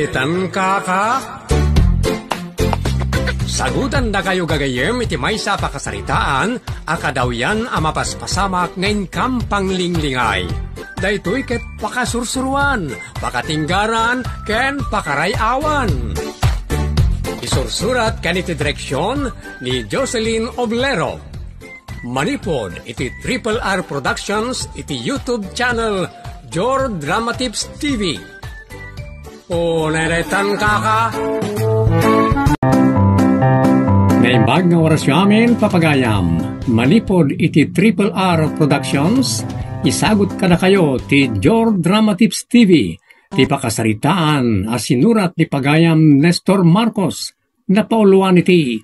Naitan ka? Sagutan na kayo gagayem iti maysa pakasaritaan, akadaw yan amapaspasamak ngayon kampang linglingay. Daytoy ket pakasursuruan, pakatinggaran, ken pakarayawan. Isursurat kaniti direksyon ni Jocelyn Oblero. Manipod iti Triple R Productions iti YouTube channel Jor Drama Tips TV. O naitan ka? Naibag nga oras yamin papagayam. Manipod iti Triple R Productions. Isagot ka na kayo ti Jor Drama Tips TV. Ti pakasaritaan asinurat ni pagayam Nestor Marcos. Napauluan iti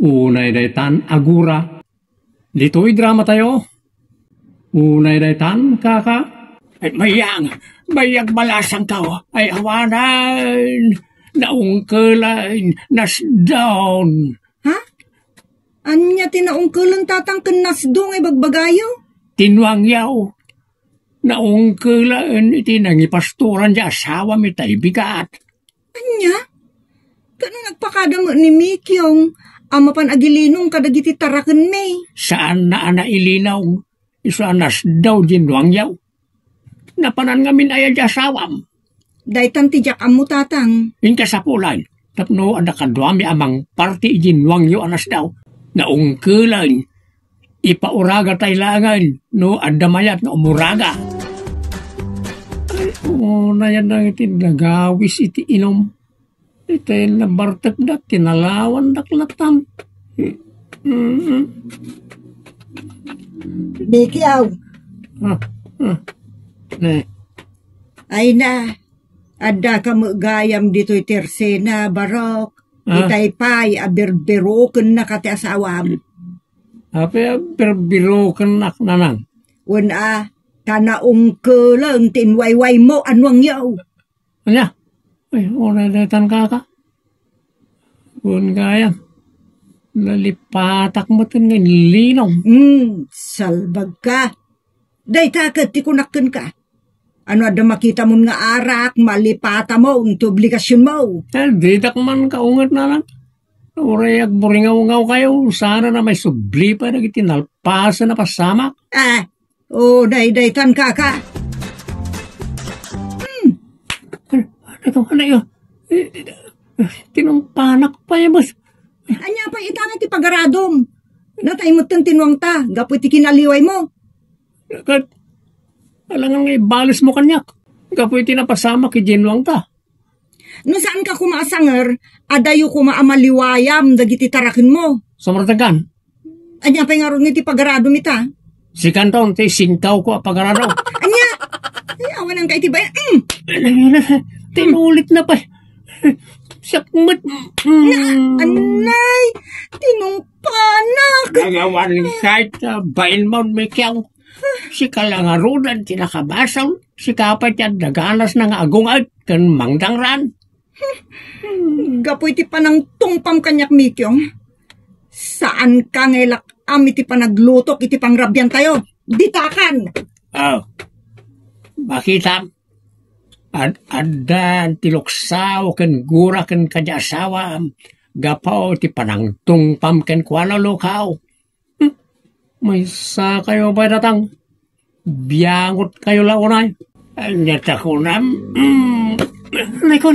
unay daytan agura. Dito'y drama tayo. Unay daytan kaka. Ay mayang balasang tao. Ay awanan. Naungkulan. Nasdown. Ha? Anya tinaungkulan tatangken nasdong ay bagbagayo? Tinwang yaw. Naungkulan iti nangipastoran di asawa mi tay bigat. Anya? Kanang nagpakada mo ni Mikyong, amapan agilinong kadagiti taraken may. Saan na ilinaw? Isanas daw dinwang yaw. Napanan ngamin aya di asawam. Daytan ti jak amo tatang. Inkasapulan, tapno ada kadwami amang parti dinwang yaw anas daw. Naungkulan. Ipauraga taylangan, no adamayat na umuraga. Na yan na iti nagawis iti inom. Iti nabartak na tinalawan naklatan. Bikyaw. Ne. Ay na, adda ka gayam dito'y tersena, barok. Itay pa'y abirbiroken na kati asawam. Apa berbiro kenak nanang. Wala, tanaong kelang tinwayway mo anwang yaw. Anya? Ay, oray daytan kaka. Bun kaya. Nalipatak mo tin ng linong. Salbag ka. Dayta ti kunakken ka. Ano ada makita mo nga arak, malipata mo, ito obligasyon mo. Di tak man kaungat na lang. Uray agburingaw-ngaw kayo, sana na may subli pa nagiti nalpasa na pasamak. Daytan kaka. Ano yun? Tinumpanak pa yan, boss. Anya pa itana ti pagaradom. Natay mo tang tinwang ta, gapu ti kinaliway mo. Alangan nga ibalis mo kanyak. Gapu ti napasamak ijinwang ta. No saan ka kumasanger, adayo kumaamaliwayam dagiti tarakin mo. Samartagan. Anya pa nga ron iti pagaradom ita. Si Kanton, ti sintaw ko pagarado. Anya? Ay, awan ang kaiti ba? Tinulit na pa. Sakmat. Anay, tinungpanak. Nagawan kahit bain mo may kiyaw. Si kalangarunan tinakabasaw. Si kapat yan naganas ng agungad kan mangdangran. Gapoy ti panang tungpam kanyak Mikyong. Saan ka ngaylak iti panaglutok iti pangrabyan tayo? Ditakan! Bakita? Adan tiloksaw ken gura ken kadyasawa. Gapaw ti panang tungpam ken kuala lokaw. May sa kayo ba datang? Biyangot kayo launay. Nyata ko na. Neko.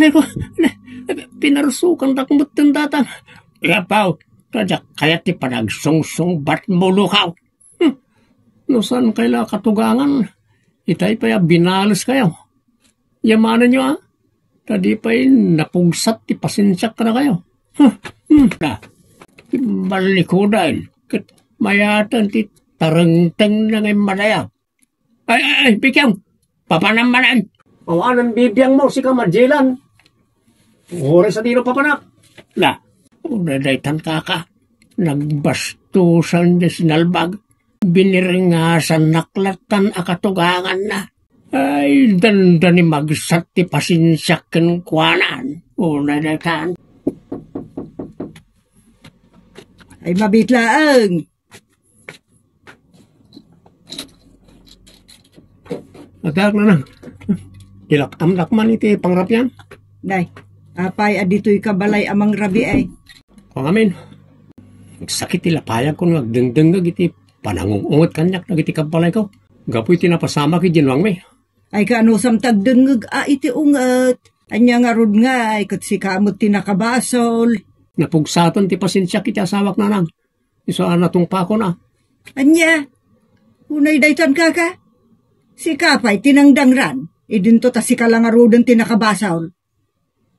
Pinarsukan takmut ng datang. Gapaw. Kaya ti panagsungsung bat mo lukaw. Nusan kaila katugangan. Itay pa ya binalas kayo. Yamanan nyo Tadi pa napugsat ti pasensyak ka na kayo. Balikodan. Mayatan ti tarengteng na ngayon manaya. Ay, Pikyang. Papanamanan. Awanan bibiyang mo si Kamadjilan. Ore sa dino papanak. Unadaytan kaka. Nagbastusan di sinalbag. Biniringasan naklatan akatugangan na. Ay, dandani magsat ti pasensyak ken kuanan. Unadaytan. Ay, mabitlaang. Agak na. Dilakam-lakman iti pangrapyan. Day. Apay adito'y kabalay amang rabi ay. Kung amin, sakit tilapayag ko nagdengdengag iti panangungungot kanyak nagiti kabalay ko. Gapoy tinapasama ki Jinwang me. Ay kaano samtag dengeg iti ungat. Anya nga rod nga ay kat si kamot tinakabasol. Napugsaton ti pasensya kiti asawak na nang. Iso anatong pa ko na. Anya, unay daytan ka. Si kapay tinangdangran. Idinto ta si kalangarodon tinakabasol.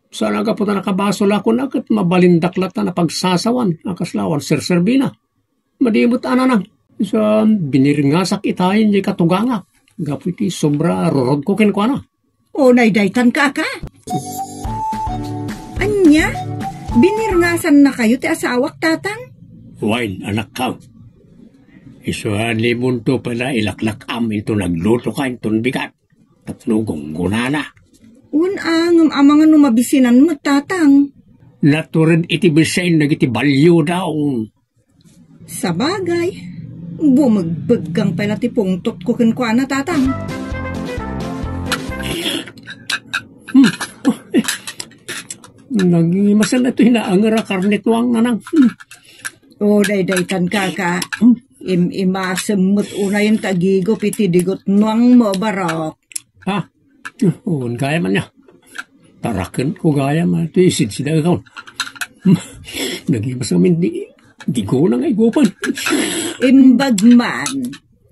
Sana ka po na nakabasol ako na kat mabalindaklat na napagsasawan. Nakaslawan, sir-serbina. Madimot ana nang. Iso biniringasak itayin di katuganga. Gapoy ti sobra rorod ko kinkwana. Unay daytan ka. Anya, binirngasan na kayo ti asawak tatang? Wine, anak ka. Isuhan limon to pala ilaklak amin to nagluto ka inton bigat. Tatlugong gunana. Unang amangan numabisinan mo tatang. Naturid iti bisain nagiti balyo daw. Sa bagay, bumagbagang pala ti pungtot ko kinkwana tatang. Nagimasan na ito hinaangara karnitwang nanang. O daytan kaka. Imasemut unayin tagigo piti digot nuang mo barok. Ha? Oo, gaya man niya. Tarakan ko gaya man. Ito isid sila ka. Nagimas namin di ko na nga igupan. Imbag man.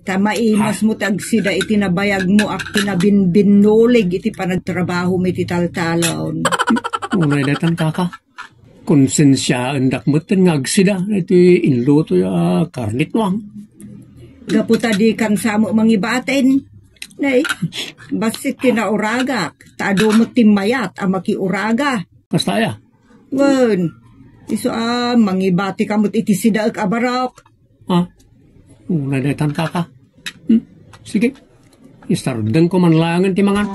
Tamaimas mo tagsida itinabayag mo ak pinabinbinulig iti panagtrabaho mo iti taltalon. Unay datan kaka. Konsensya andak mo ten ngagsida. Ito inluto ya karnitwang. Gaputa di kan samo mangibaten. Nay, basit kinauragak. Tado mo timayat ang makiuraga. Kastaya? Wan, iso mangibati kamot iti sida ak abarok. Ha? Unay datan kaka. Sige. Istardan ko man langan ti mangan.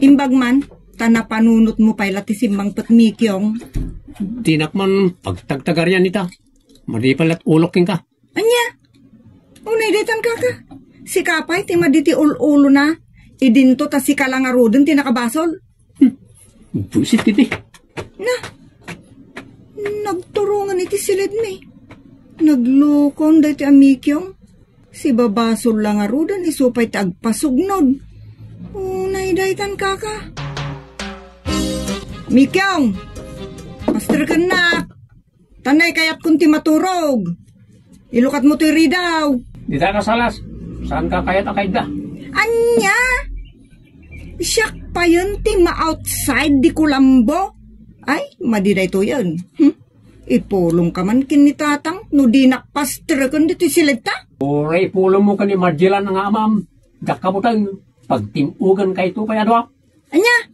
Imbag man, tanapanunot mo pala ti simbang patmikyong. Tinakman pagtagtagaryan nita. Madipalat ulokin ka. Anya? Unay detan kaka. Si kapay ti maditi ulo na. Idinto ta si kalangarodon ti nakabasol. Busit kiti. Na, nagturungan iti silid mi. Naglukon da ti amikyong. Si babasol lang arodon isupay ti agpasugnod. Unay daytan kaka. Mikyong! Master ka na! Tanay kayat kunti maturog! Ilukat mo ti ridaw! Di tayo kasalas. Saan ka kayat akayda? Anya? Siyak pa yun ti ma-outside di kulambo? Ay, madiday to yun. Ipulong ka man kinitatang no di nakpaster kan dito silita? Oray, pulong mo ka ni Marjelan nga amam. Dakabutang pagtimugan kay ito kaya doa. Anya?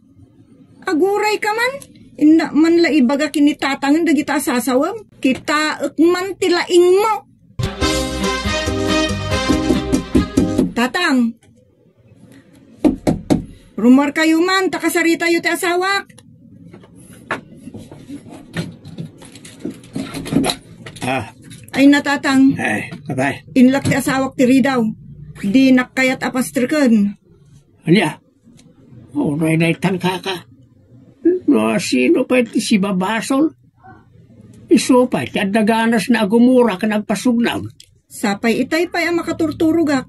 Aguray ka man? Inda man la ibaga kinitatangan da kita sasawam. Kita man tilaing mo. Tatang. Rumor kayo man, takasarita yu ti asawak. Ay natatang. Ay, patay. Inlak ti asawak ti ridaw. Di nakayat apastrikan. Anya? Oray na itan kaka. No, sino pa iti si babasol? Iso pa iti adaganas na agumura ka nagpasugnaw. Sapay itay pa ang makaturturugak.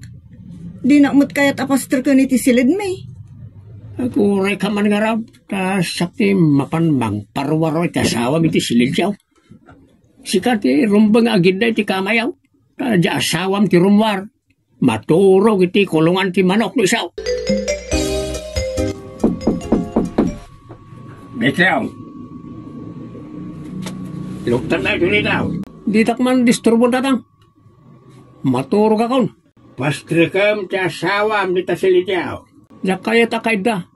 Di nakmut kayat apastrikan iti silid may. Aguray ka man nga raw. Sakti mapanmang parwaro iti asawam iti silidyaw. Sikat ti rumbang agid na iti kamayaw. Di asawam ti rumwar. Maturog iti kulungan ti manok no isaw. Beklaw. Luktan na ito daw. Di takman disturbo datang. Maturog akon. Pastrikam ti asawam di tasilidyaw. Ya kaya takay da.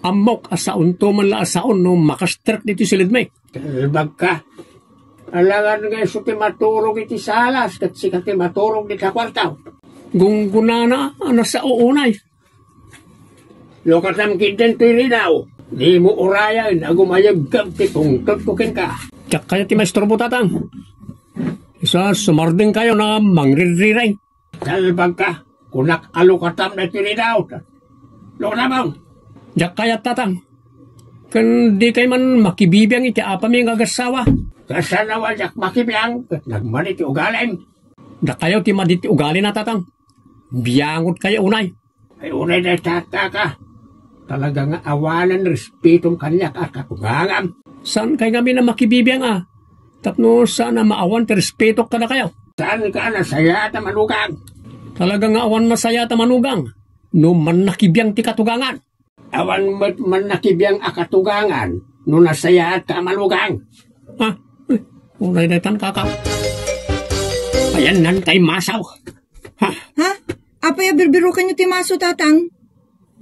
Amok asaon to man la asaon no makastrek dito silid may. Talbag ka. Alangan nga iso ti maturog iti salas kat sika ti maturog di kakwartaw. Gunggunana sa uunay. Lokatam kinten ti rinaw. Di mo urayan agumayagam ti tungtod ko ken ka. Tsak kaya ti maestro po tatang. Isa sumarding kayo na mangririray. Talbag ka. Kunak alukatam na ti rinaw. Lokatamang. Jak kayat tatang. Kan di kay man makibibiyang iti apami nga agasawa. Kasanawa jak makibiyang. Nagman iti ugalim. Da kayo ti maditi ugali na tatang. Biyangot kayo unay. Ay unay na tataka. Talaga nga awanan respetong kanyak at katungangam. Saan kay kami na makibibiyang Tapno sana maawan ti respeto ka na kayo. Saan ka na saya ta manugang? Talaga nga awan masaya ta manugang. No man nakibiyang ti katugangan. Awan man nakibiyang akatugangan. No nasaya ka manugang. Unay na tan kaka. Ayan nantay masaw. Ha? Apay birbiro kanyo ti maso tatang?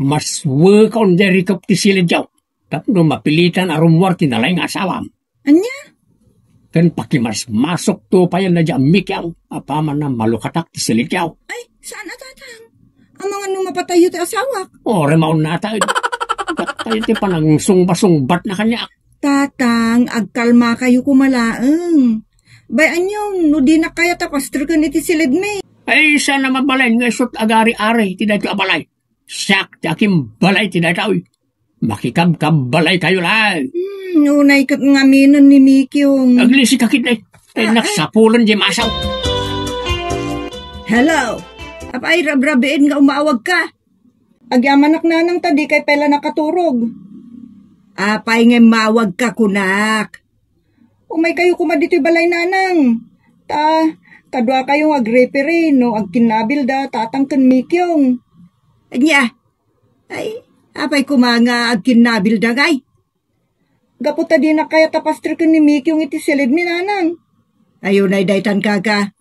Mas wakon deri kap ti silid yaw. Tapno mapilitan arumwar ti nalay nga asawam. Anya? Kan pakimas masok to pa yan na dyan mikyaw. Apaman na malukatak ti silid yaw. Ay, saan na tatang? Ang mga numapatayo ti asawak. Remaon na tayo. Tayo ti panang sungba-sungbat na kanya. Tatang, agkalma kayo kumalaang. Bayan yung, no di na kaya tapastro ka niti silid me. Ay, sana mabalay nga sut agari-ari ti dahi abalay. Sak ti akim balay ti dahi. Makikab-kab balay kayo lang. Nunay kat nga minon ni Miki yung... Aglisi kakit na ay naksapulan di masaw. Hello, apay rabrabiin nga umawag ka. Agyamanak na nang tadi kay pela nakaturog. Apay nga mawag ka kunak. Umay kayo kumadito'y balay nanang. Kadwa kayong agrepere no agkinabil da tatang kan Mikyong. Anya, ay, apay kumanga agkinabil da gay. Gaputa di na kaya tapastro kan ni Mikyong iti silid mi nanang. Ayun ay daytan kaka.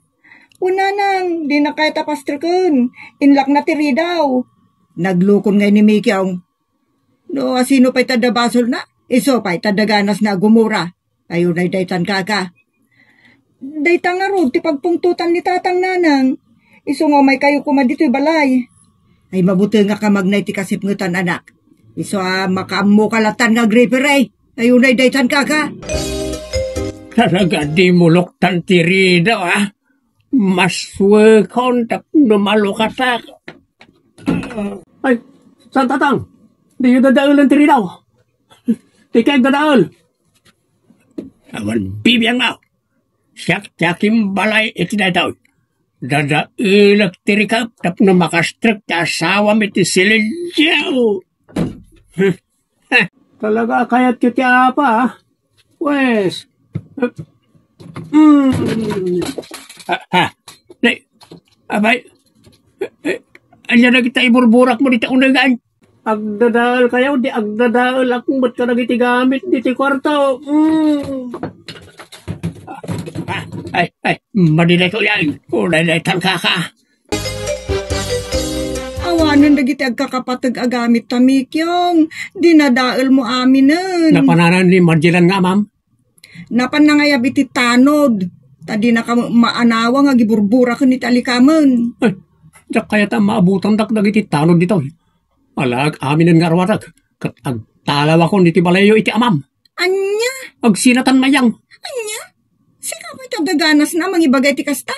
Unanang, di na kaya tapastro kan. Inlak na tiri daw. Naglukon ngay ni Mikyong. No, asino pa'y tadabasol na? Iso pa'y tadaganas na gumura. Ayun ay daytan kaka. Daytang nga ro, ti pagpungtutan ni tatang nanang. Iso nga may kayo kumadito'y balay. Ay mabuti nga ka magnay ti kasipngutan anak. Iso makaammo kalatan nga gripere. Ayun ay daytan kaka. Talaga di mulok tantirida Mas wakon tak numalukatak. Ay, saan tatang? Di yung dadaal ang tiridaw. Di kayo dadaal. Awan bibiyang nga. Siyak-siyakim balay iti dadaw. Dadaal tirikap tap na makastrak ta asawa iti silidyaw. Talaga kayat kiti apa Wes. Abay. Anya na kita iburburak mo dito unagan. Agdadaal kayo, di agdadaal akong ba't ka nagiti gamit dito kwarto. Ay, madinay ko yan. Unay tangkaka. Awanan dagiti agkakapatag agamit tamikyong. Dinadaal mo aminen. Napananan ni Marjelan nga, ma'am. Napanangayab iti tanod. Tadi na ka maanawa nga giburbura ka ni talikaman. Ay, diyak kaya ta maabutan dakdag iti tanod dito. Alag aminen nga arwatak. Kat agtalaw ako niti balayo iti amam. Anya? Agsinatan mayang. Anya? Sika mo'y tadaganas na mangibagay ti kasta.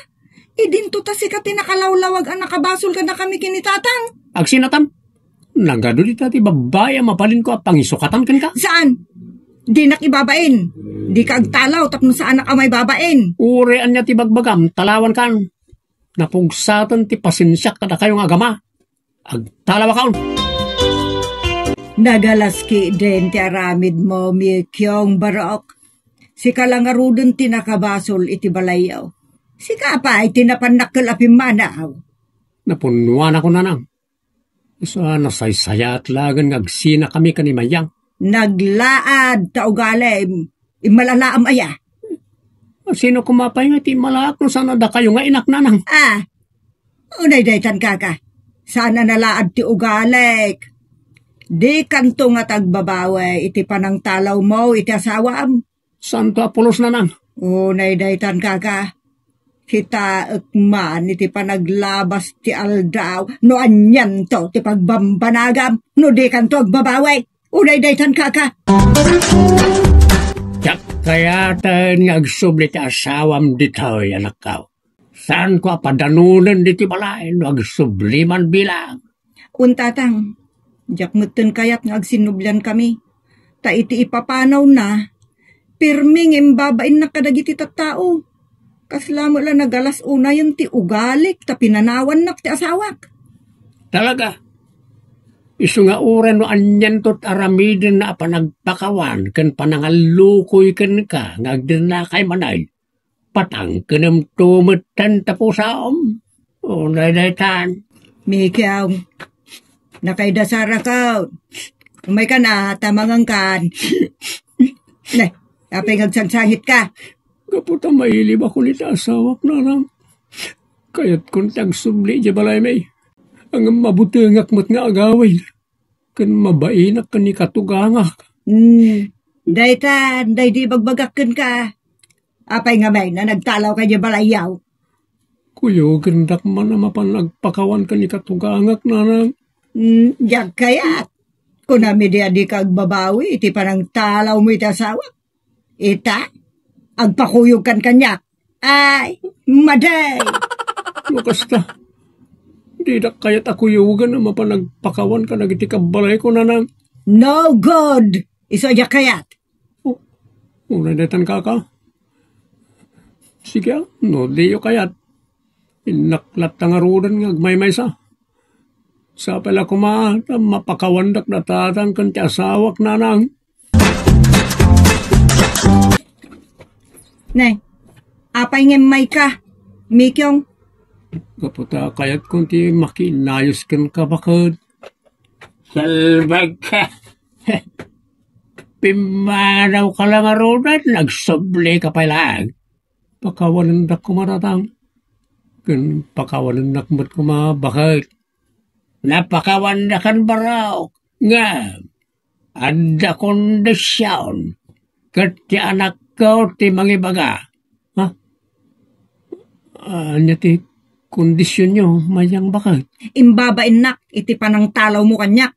Idinto ta sika tinakalawlawag ang nakabasol ka na kami kinitatang. Agsinatan? Nagado dito ti babaya mapalin ko at pangisukatan kan ka? Saan? Di nakibabain. Di ka agtalaw tapno saan na ka may babain. Urean niya ti bagbagam, talawan kan. Napugsatan ti pasensyak kada kayong agama. Agtalawa kaon. Nagalaski din ti aramid mo, Mikyong Barok. Sika lang arudon ti nakabasol iti balayaw. Sika pa ay tinapanakal apimanaw. Napunuan ako nanang. Isa nasaysaya at lagan ngagsina kami kanimayang. Naglaad ta ugalem. Imalalaam aya. Sino kumapay nga ti malak no sana da kayo nga inak nanang. Unay daytan kaka. Sana nalaad ti ugalek. Di kanto nga tagbabawe iti panang talaw mo iti asawam. Santo Apolos nanang. Unay daytan kaka. Kita ekman iti panaglabas ti aldaw. No anyan to ti pagbambanagam. No di kanto agbabawe. Unay daytan kaka. Kaya tayo nagsubli ti asawam dito anak ka. Saan ko padanunan diti balay nagsubli man bilang. Untatang. Diyak ngutin kayat nga agsinublan kami. Ta iti ipapanaw na, pirming imbabain na kadagiti tattao. Kaslamo lang nagalas una yung ti ugalik, ta pinanawan nak ti asawak. Talaga. Isu nga oran no anyan tot aramidin na panagpakawan kan panangalukoy kan ka ngagdir na kay manay. Patang kanam tumetan tapusaom. O naidaytan. Mikaw, nakaidasara ka. Umay ka na, tamangang kan. Ne, apay ngagsangsangit ka. Kaputa mailib ako nita asawak na lang. Kaya't kuntang subli di balay may. Ang mabutengak mat nga agaway. Kan mabainak kan ni katugangak. Daytan, day di bagbagakan ka. Apay nga may na nagtalaw ka di balayaw. Kuyo, gandak man na mapanagpakawan ka ni katugangak na lang. Diyak kayat. Kung nami di kagbabawi, iti parang talaw mo iti asawa. Ita, agpakuyog kan kanyak. Ay, maday! Makasta, di na kaya't akuyugan na mapanagpakawan ka nagiti kabalay ko na nang. No good! Iso diyak kayat. Unay detan ka. Sige, no diyo kayat. Inaklat ang arudan nga agmay-may sa. Sa pala kumata, mapakawandak na tatang kan ti asawak na nang. Ne, apay ngemay ka, Mikyong. Kaputa kayat kung ti makinayos kan ka bakad. Salbag ka. Pimanaw ka lang arudan, nagsubli ka pala. Pakawanan dak kumaratang. Kan pakawanan nakmat kumabakad. Napakawandakan baraw nga ada kondisyon ket ti anak ko ti mangibaga. Ha? Anya ti kondisyon nyo mayang bakit? Imbabain nak, iti panang talaw mo kanyak.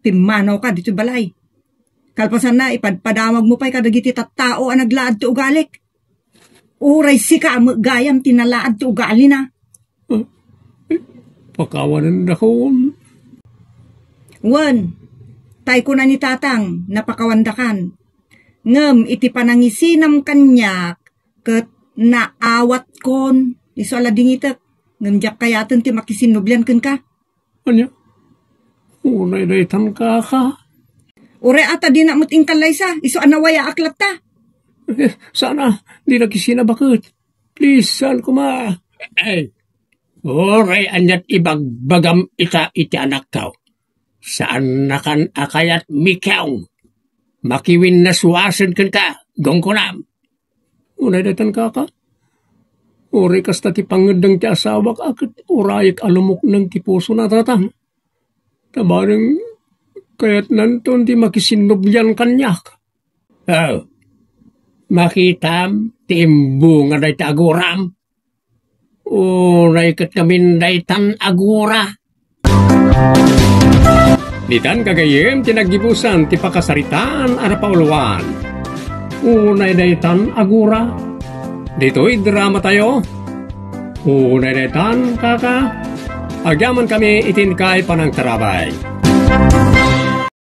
Pimanaw ka dito balay. Kalpasan na, ipadpadamag mo pa'y kadagiti tattao ang naglaad ti ugalik. Uray sika gayam tinalaad ti ugali na. Pakawanan na ko. Wan, tay ko na ni tatang, napakawandakan. Ngem, iti panangisinam kanyak, ket naawat kon, iso alading itak, ngem jak kayatan ti makisinublan ken ka. Anya? Unay daytan ka. Ure ata di na muting kalaysa, iso anawaya aklat ta. Sana, di nakisina bakit? Please, saan kuma? Oray, anyat ibagbagam iti anak ka. Saan nakan akayat Mikaw? Makiwin na suwasan kan ka, gong ko na. Unay datan ka. Oray kasta ti pangedang ti asawak akit orayik alumok ng ti puso na tatang. Tabarang kayat nanton ti makisinubyan kanyak. Makitam ti imbu nga day ti aguram. Oray kat kamin day tan agura. Ditan kagayem tinagibusan ti pakasaritaan ara pauluan. Unay daytan agura. Dito'y drama tayo. Unay daytan kaka. Agyaman kami itinkay panang tarabay.